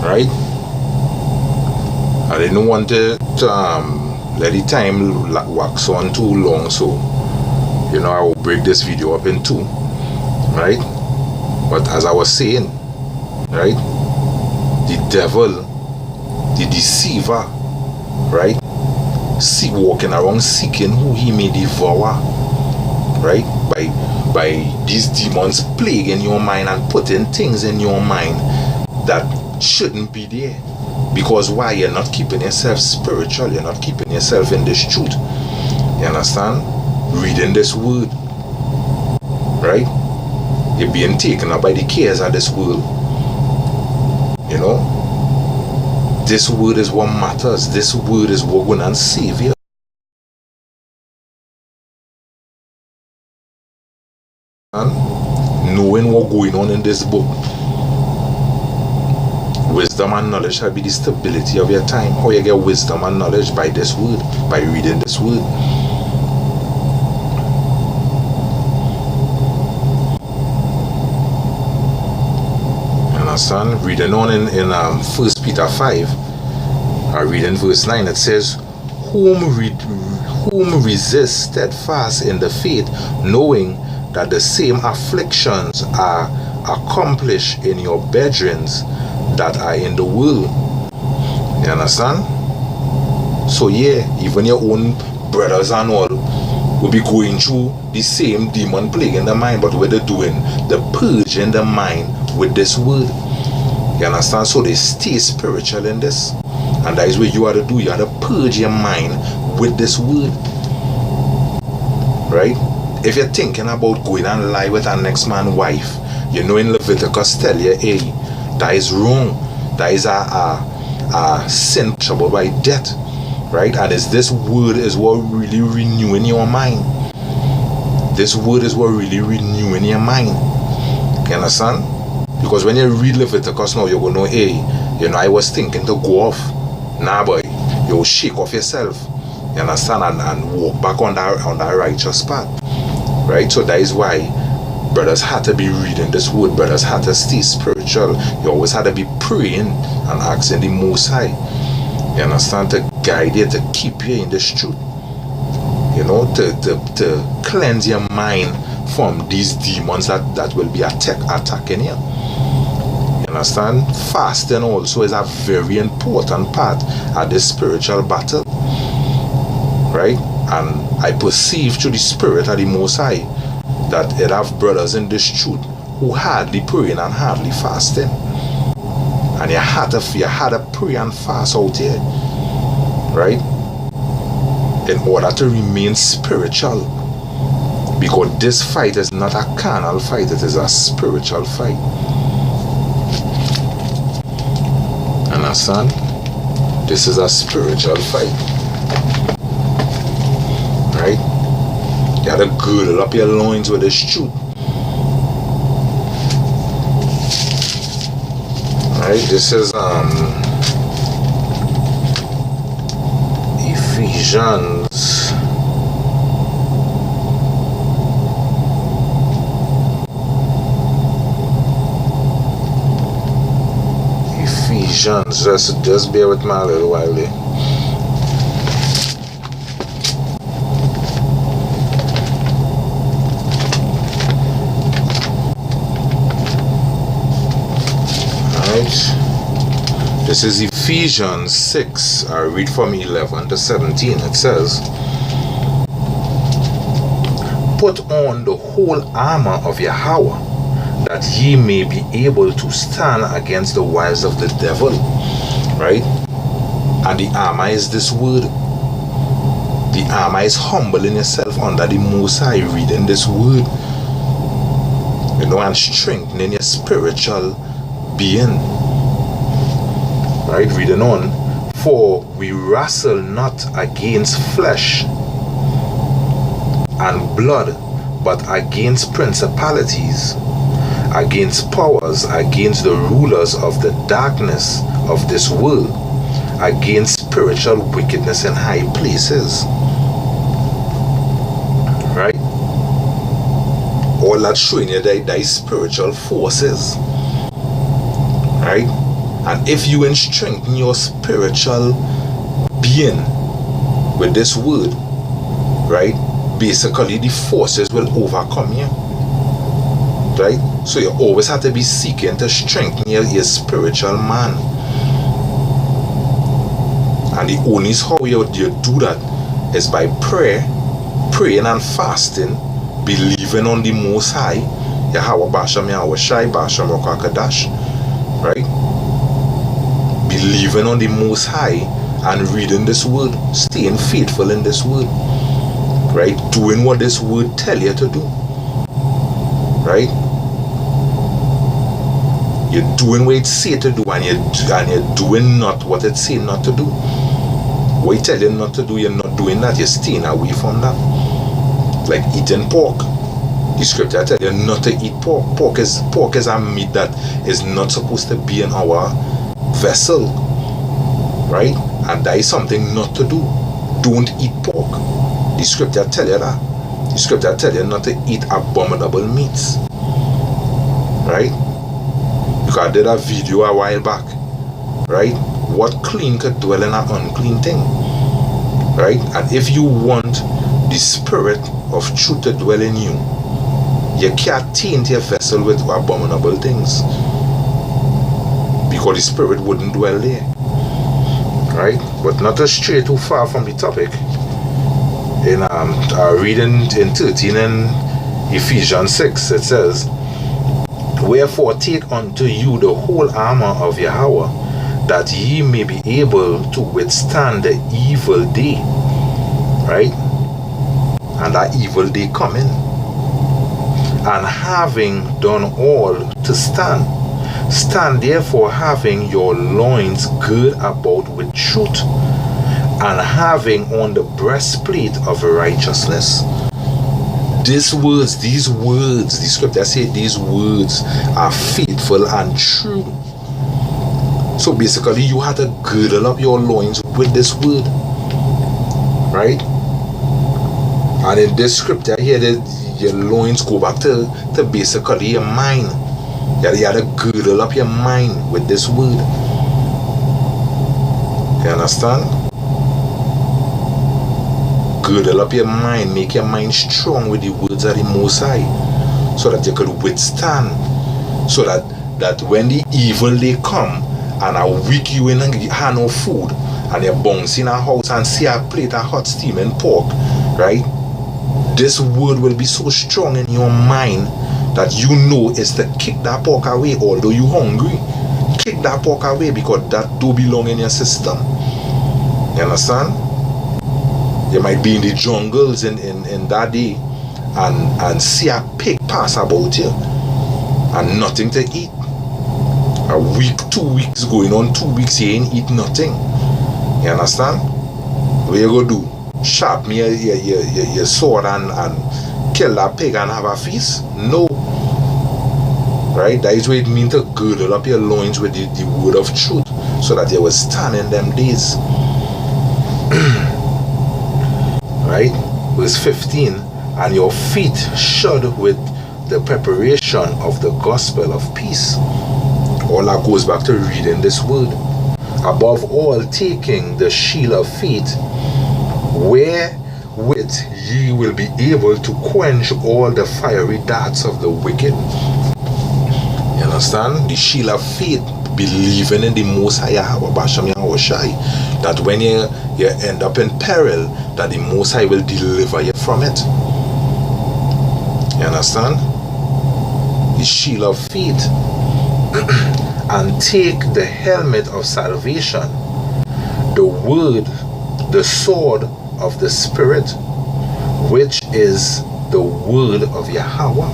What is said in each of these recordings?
right? I didn't want to let the time wax on too long, so I will break this video up in two, right? But as I was saying, right, the devil, the deceiver, right, walking around seeking who he may devour, right, by these demons plaguing your mind and putting things in your mind that shouldn't be there. Because why? You're not keeping yourself spiritual. You're not keeping yourself in this truth. You understand? Reading this word, right? You're being taken up by the cares of this world. This word is what matters. This word is what will save you. Knowing what's going on in this book. Wisdom and knowledge shall be the stability of your time. How you get wisdom and knowledge? By this word, by reading this word. Understand? Reading on in 1 Peter 5, I read in verse 9, it says, whom resist steadfast in the faith, knowing that the same afflictions are accomplished in your brethren that are in the world. You understand? So yeah, even your own brothers and all will be going through the same demon plague in the mind, but what they're doing, the purge in the mind with this word. You understand? So they stay spiritual in this, and that is what you have to do. You have to purge your mind with this word, right? If you're thinking about going and lie with our next man's wife, in Leviticus tell you, hey, that is wrong. That is a sin troubled by death, right? And this word is what really renewing your mind. This word is what really renewing your mind. You understand? Because when you read Leviticus now, you're going to know, hey, I was thinking to go off. Nah, boy, you'll shake off yourself. You understand? And walk back on that righteous path. Right? So that is why brothers had to be reading this word. Brothers had to stay spiritual. You always had to be praying and asking the Most High. You understand? To guide you, to keep you in this truth. To cleanse your mind from these demons that will be attacking you. You understand? Fasting also is a very important part of this spiritual battle. Right? And I perceive through the Spirit of the Most High that it have brothers in this truth who hardly praying and hardly fasting. And you had to pray and fast out here, right? In order to remain spiritual. Because this fight is not a carnal fight, it is a spiritual fight. Understand? This is a spiritual fight. Right? You gotta girdle up your loins with this truth. Right? This is Ephesians. Just bear with me a little while there. This is Ephesians 6. I read from 11 to 17. It says, put on the whole armor of Yahweh, that ye may be able to stand against the wiles of the devil. Right? And the armor is this word. The armor is humbling yourself under the Most High, reading this word, and strengthening your spiritual being. Right, reading on. For we wrestle not against flesh and blood, but against principalities, against powers, against the rulers of the darkness of this world, against spiritual wickedness in high places. Right? All that showing you that spiritual forces. Right? And if you strengthen your spiritual being with this word, right, basically the forces will overcome you, right? So you always have to be seeking to strengthen your spiritual man. And the only how you do that is by prayer, praying and fasting, believing on the Most High, Yahweh Basham Yahweh Shai Basham Rokakadash, right? Believing on the Most High and reading this word, staying faithful in this word, right? Doing what this word tell you to do, right? You're doing what it say to do, and you're doing not what it say not to do. What it tell you not to do, you're not doing that. You're staying away from that. Like eating pork. The scripture tell you not to eat pork. Pork is a meat that is not supposed to be in our vessel, right? And that is something not to do. Don't eat pork. The scripture tell you that. The scripture tell you not to eat abominable meats, right? Because I did a video a while back, right? What clean could dwell in an unclean thing, right? And if you want the spirit of truth to dwell in you, you can't taint your vessel with abominable things, because the spirit wouldn't dwell there, right? But not to stray too far from the topic, in reading in 13 in Ephesians 6, it says, "Wherefore take unto you the whole armor of Yahweh, that ye may be able to withstand the evil day," right? And that evil day coming. "And having done all to stand, stand therefore having your loins girt about with truth, and having on the breastplate of righteousness." These words, the scripture says these words are faithful and true. So basically you have to girdle up your loins with this word, right? And in this scripture here, your loins go back to basically your mind. You have to girdle up your mind with this word. You understand? Girdle up your mind, make your mind strong with the words of the Most High, so that you could withstand, so that when the evil day come and a week you in and you have no food, and you bounce in a house and see a plate of hot steaming pork, right? This word will be so strong in your mind that you know it's to kick that pork away, although you hungry. Kick that pork away, because that do belong in your system. You understand? You might be in the jungles in that day and see a pig pass about you and nothing to eat. A week, 2 weeks going on, 2 weeks you ain't eat nothing. You understand? What you gonna do? Sharpen your sword and kill that pig and have a feast? No. Right? That is what it means to girdle up your loins with the word of truth, so that you will stand in them days. Right? Verse 15, "And your feet shod with the preparation of the gospel of peace." All that goes back to reading this word. "Above all, taking the shield of faith, wherewith ye will be able to quench all the fiery darts of the wicked." You understand? The shield of faith, believing in the Most High Yahweh Basham Yahweh Shai, that when you end up in peril, that the Most High will deliver you from it. You understand? The shield of faith. "And take the helmet of salvation, the word, the sword of the Spirit, which is the word of Yahweh."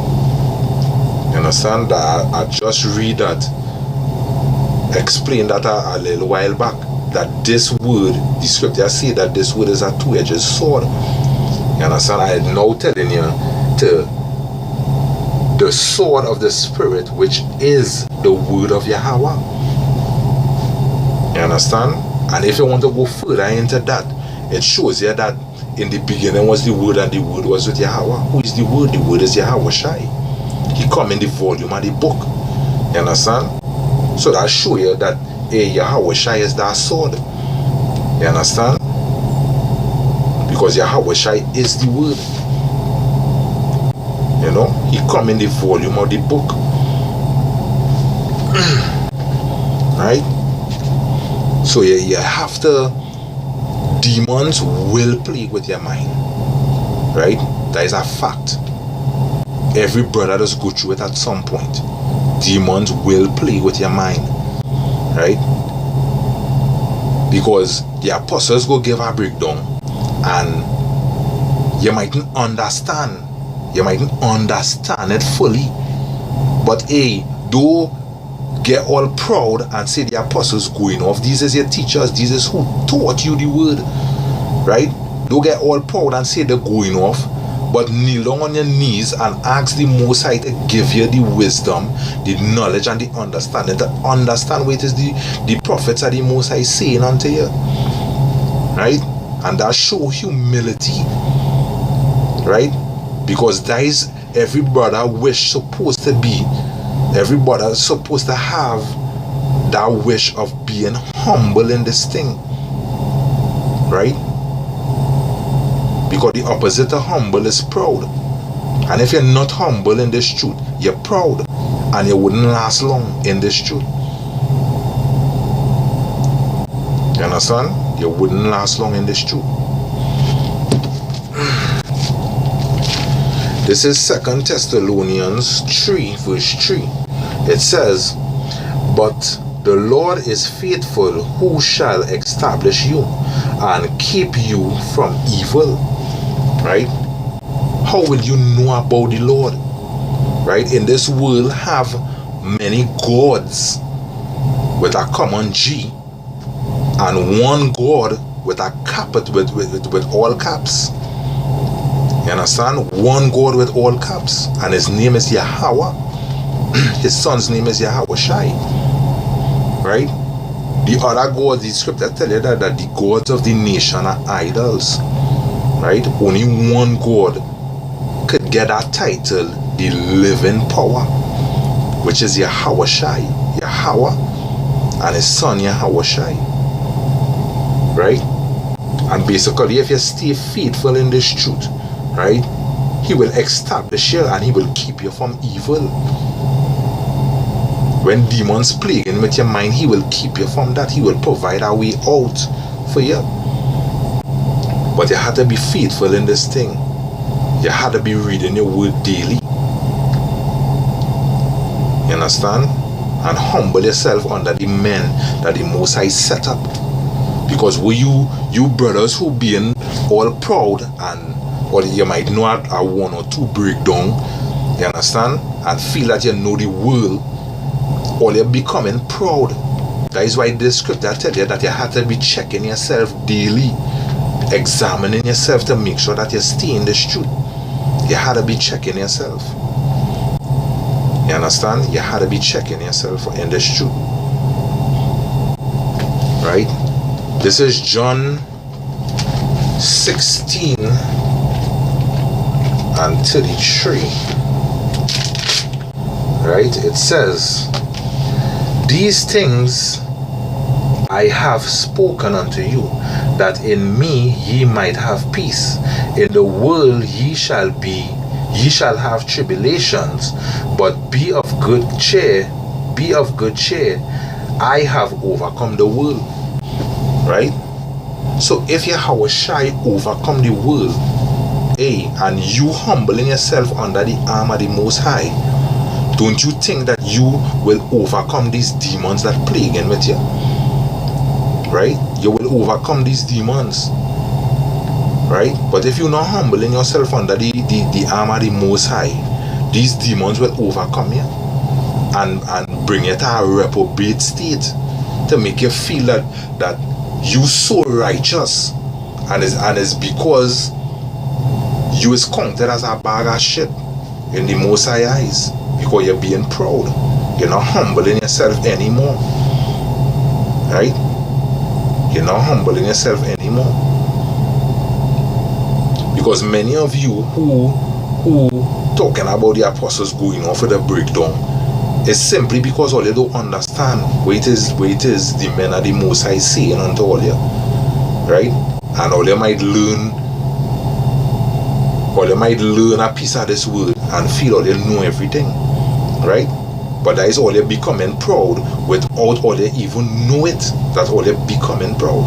You understand? That I just read that, explain that a little while back, that this word, the scripture say that this word is a two-edged sword. You understand? I am now telling you to the sword of the Spirit, which is the word of Yahweh. You understand? And if you want to go further into that, it shows you that in the beginning was the word, and the word was with Yahweh. Who is the word? The word is Yahweh Shai. He come in the volume of the book. You understand? So that show you that hey, Yahweh Shai is that sword. You understand? Because Yahweh Shai is the word. You know, he come in the volume of the book. Right? So you have to, demons will play with your mind. Right? That is a fact. Every brother does go through it at some point. Demons will play with your mind. Right? Because the apostles go give a breakdown and you mightn't understand. You mightn't understand it fully. But hey, don't get all proud and say the apostles going off. These is your teachers. These is who taught you the word. Right? Don't get all proud and say they're going off. But kneel down on your knees and ask the Most High to give you the wisdom, the knowledge and the understanding to understand what it is the prophets of the Most High saying unto you. Right? And that show humility. Right? Because that is every brother wish supposed to be. Every brother is supposed to have that wish of being humble in this thing. Right? Because the opposite of humble is proud. And if you're not humble in this truth, you're proud. And you wouldn't last long in this truth. You understand? You wouldn't last long in this truth. This is 2 Thessalonians 3 verse 3. It says, "But the Lord is faithful, who shall establish you and keep you from evil." Right? How will you know about the Lord? Right? In this world have many gods with a common G and one God with a capital with all caps. You understand? One God with all caps, and his name is Yahweh. His son's name is Yahweh Shai. Right? The other gods, the scripture tell you that the gods of the nation are idols. Right? Only one God could get that title, the living power, which is Yahweh Shai. Yahweh and his son Yahweh Shai. Right? And basically, if you stay faithful in this truth, right, he will establish you and he will keep you from evil. When demons plaguing with your mind, he will keep you from that. He will provide a way out for you. But you have to be faithful in this thing. You have to be reading your word daily. You understand? And humble yourself under the men that the Most High set up. Because we you brothers who being all proud and or you might know a one or two breakdown, you understand, and feel that you know the world, or you're becoming proud. That is why this scripture tells you that you have to be checking yourself daily, examining yourself to make sure that you stay in this truth. You have to be checking yourself. You understand? You have to be checking yourself in this truth. Right? This is John 16 and 33. Right? It says, "These things I have spoken unto you, that in me ye might have peace. In the world ye shall have tribulations, but be of good cheer. Be of good cheer. I have overcome the world." Right? So if Yahweh Shai overcome the world, and you humbling yourself under the arm of the Most High, don't you think that you will overcome these demons that plaguing with you? Right? You will overcome these demons. Right? But if you're not humbling yourself under the arm of the Most High, these demons will overcome you and bring you to a reprobate state to make you feel that you so righteous, and it's because you is counted as a bag of shit in the Most High eyes, because you're being proud. You're not humbling yourself anymore. Right? You're not humbling yourself anymore. Because many of you who talking about the apostles going off with a breakdown, It's simply because all you don't understand where it is the men are the Most High saying unto all you, right? And all you might learn a piece of this word and feel all you know everything, right? But that is all you're becoming proud without all you even know it. That's all you're becoming proud,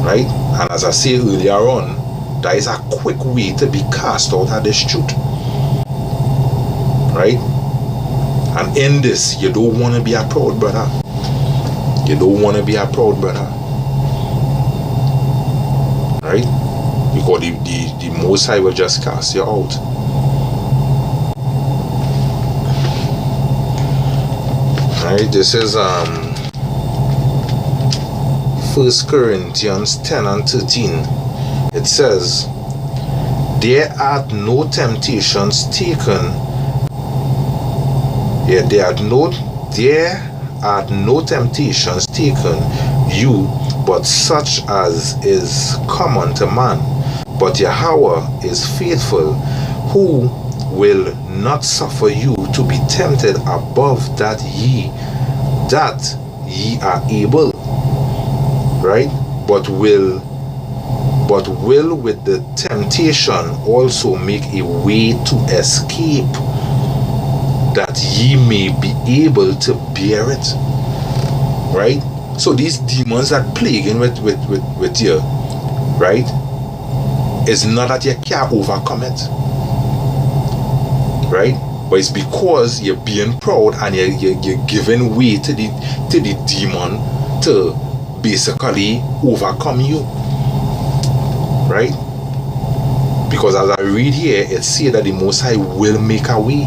right? And as I said earlier on, that is a quick way to be cast out of this truth, right? And in this, you don't want to be a proud brother. You don't want to be a proud brother, right? Because the Most High will just cast you out. Right? This is 1 Corinthians 10 and 13. It says, there are no temptations taken. Yeah, there are no temptations taken you, but such as is common to man. But Yahweh is faithful, who will not suffer you to be tempted above that ye are able, right? But will with the temptation also make a way to escape, that ye may be able to bear it, right? So these demons that plaguing with you, right? It's not that you can't overcome it, right? But it's because you're being proud and you're giving way to the demon to basically overcome you, right? Because as I read here, it says that the Most High will make a way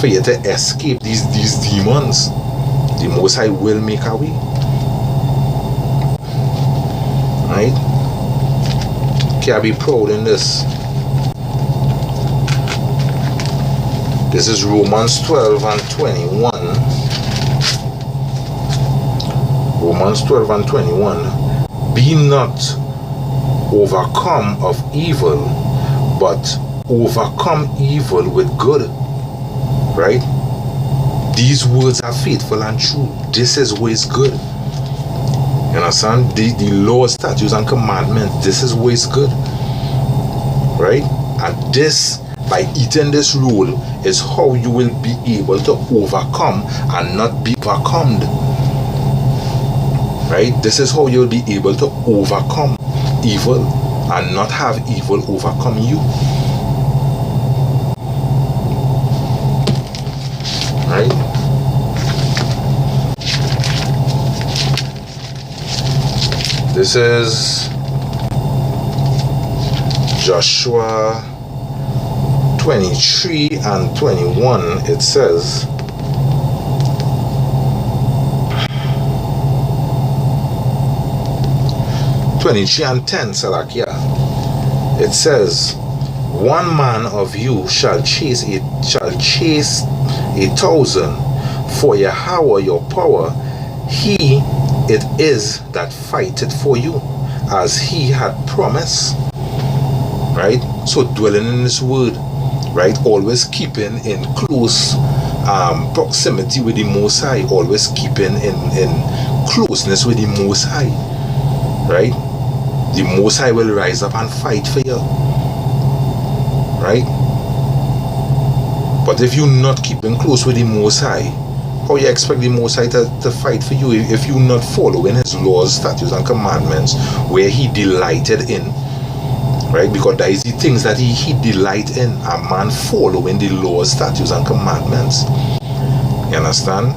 for you to escape these demons. The Most High will make a way, right? Can I be proud in this? This is Romans 12 and 21. Romans 12 and 21. Be not overcome of evil, but overcome evil with good. Right? These words are faithful and true. This is what is good. You understand? The law, statutes, and commandments, this is what is good. Right? And this, by eating this rule, is how you will be able to overcome and not be overcome. Right? This is how you'll be able to overcome evil and not have evil overcome you. Right? This is Joshua 23 and 21. It says, and 10, Salakia. It says, one man of you shall chase 1,000, for Yahweh your power, he it is that fighteth for you, as he had promised. Right? So dwelling in this word, right? Always keeping in close proximity with the Most High, always keeping in closeness with the Most High. Right? The Most High will rise up and fight for you. Right? But if you're not keeping close with the Most High, how you expect the Most High to fight for you if you're not following his laws, statutes, and commandments where he delighted in? Right? Because that is the things that he delight in, a man following the laws, statutes, and commandments. You understand?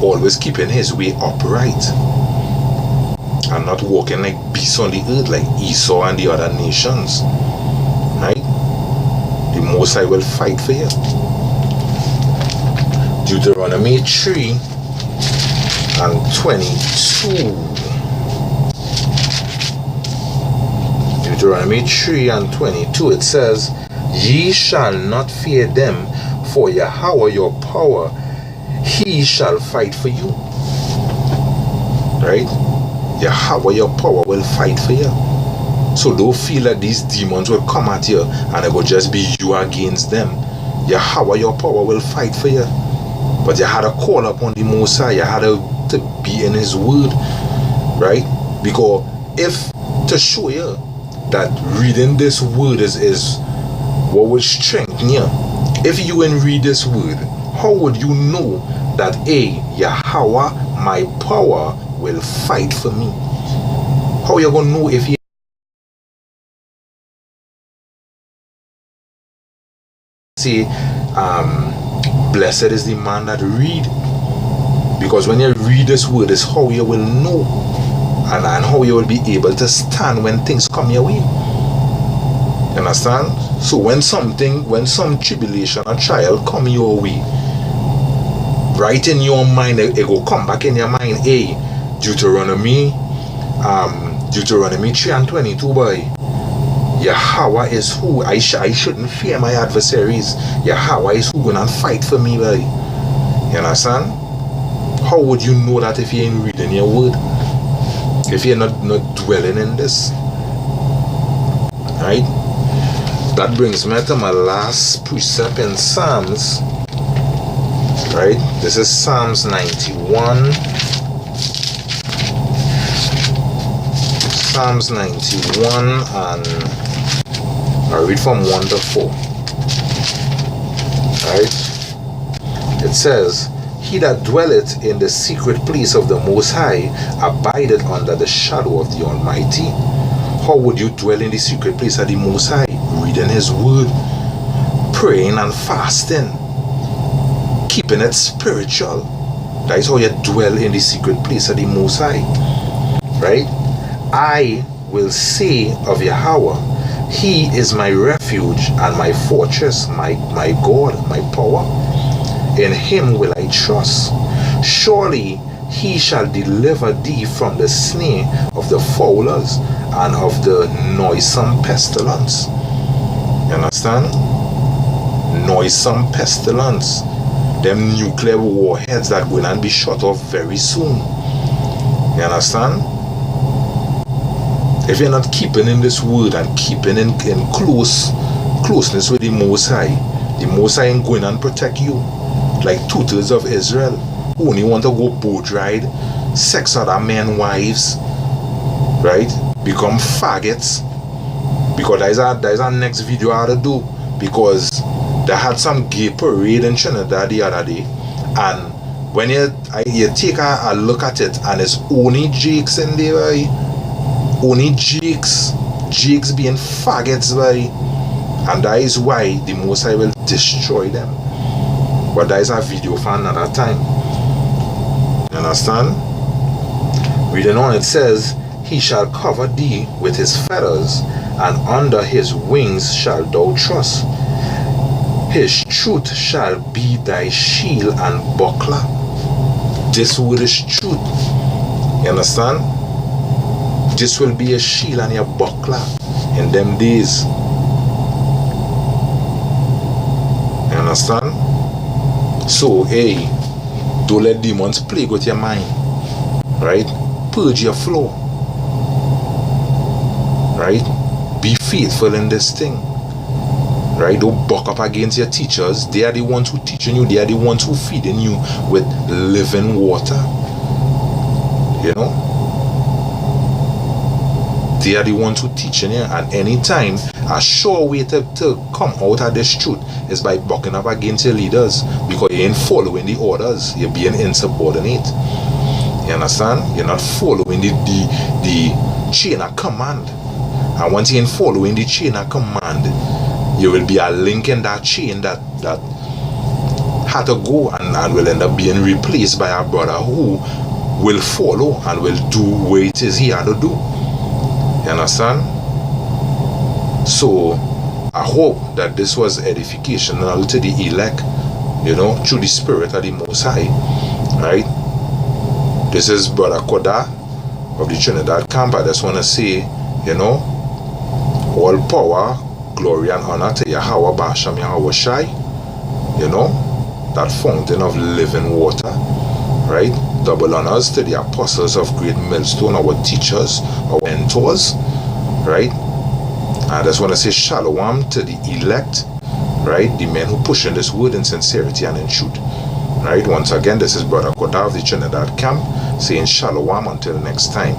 Always keeping his way upright and not walking like beasts on the earth like Esau and the other nations. Right? The Most High will fight for you. Deuteronomy 3 and 22. Deuteronomy 3 and 22, it says, ye shall not fear them, for Yahweh your power, he shall fight for you. Right? Yahweh your power will fight for you. So don't feel that these demons will come at you and it will just be you against them. Yahweh your power will fight for you. But you had to call upon the Most High. You had to be in His Word, right? Because if, to show you that reading this Word is what will strengthen you. If you and read this Word, how would you know that Yahweh, my power, will fight for me? How you gonna know if you say, blessed is the man that read? Because when you read this Word, is how you will know, and how you will be able to stand when things come your way. You understand? So when some tribulation or trial come your way, right in your mind, it will come back in your mind. Hey, Deuteronomy 3:22, boy. Yahweh is who I shouldn't fear my adversaries. Yahweh is who gonna fight for me, boy. You understand? How would you know that if you ain't reading your Word? If you're not dwelling in this, right? That brings me to my last precept in Psalms, right? This is Psalms 91. Psalms 91, and I read from 1 to 4. Right? It says, He that dwelleth in the secret place of the Most High abideth under the shadow of the Almighty. How would you dwell in the secret place of the Most High? Reading His Word, praying and fasting, keeping it spiritual. That is how you dwell in the secret place of the Most High. Right? I will say of Yahweh, He is my refuge and my fortress, my God, my power. In Him will I trust. Surely He shall deliver thee from the snare of the fowlers and of the noisome pestilence. You understand? Noisome pestilence. Them nuclear warheads that will not be shut off very soon. You understand? If you're not keeping in this Word and keeping in closeness with the Most High ain't going and protect you. Like 2/3 of Israel who only want to go boat ride, sex other men wives, right? Become faggots. Because there's a next video I had to do, because they had some gay parade in Trinidad the other day, and when you take a look at it, and it's only Jakes in there, right? Only Jakes being faggots, right? And that is why the Most High will destroy them. But that is a video for another time. You understand? Reading on, it says, He shall cover thee with His feathers, and under His wings shalt thou trust. His truth shall be thy shield and buckler. This word is truth. You understand? This will be a shield and a buckler in them days. You understand? So, hey, don't let demons plague with your mind. Right? Purge your flow. Right? Be faithful in this thing. Right? Don't buck up against your teachers. They are the ones who teaching you. They are the ones who feeding you with living water. You know? They are the ones who teaching you. And anytime, a sure way to come out of this truth is by bucking up against your leaders, because you ain't following the orders. You're being insubordinate. You understand? You're not following the chain of command. And once you ain't following the chain of command, you will be a link in that chain that had to go and will end up being replaced by a brother who will follow and will do what it is he had to do. You understand? So I hope that this was edificational to the elect, you know, through the Spirit of the Most High. Right? This is Brother Koda of the Trinidad camp. I just want to say, you know, all power, glory and honor to Yahweh Basham Yahweh Shai, you know, that fountain of living water. Right? Double honors to the apostles of Great Millstone, our teachers, our mentors. Right? I just want to say shalom to the elect, right? The men who push in this word in sincerity and in truth. Right, once again, this is Brother Koda of the Trinidad camp saying shalom until next time.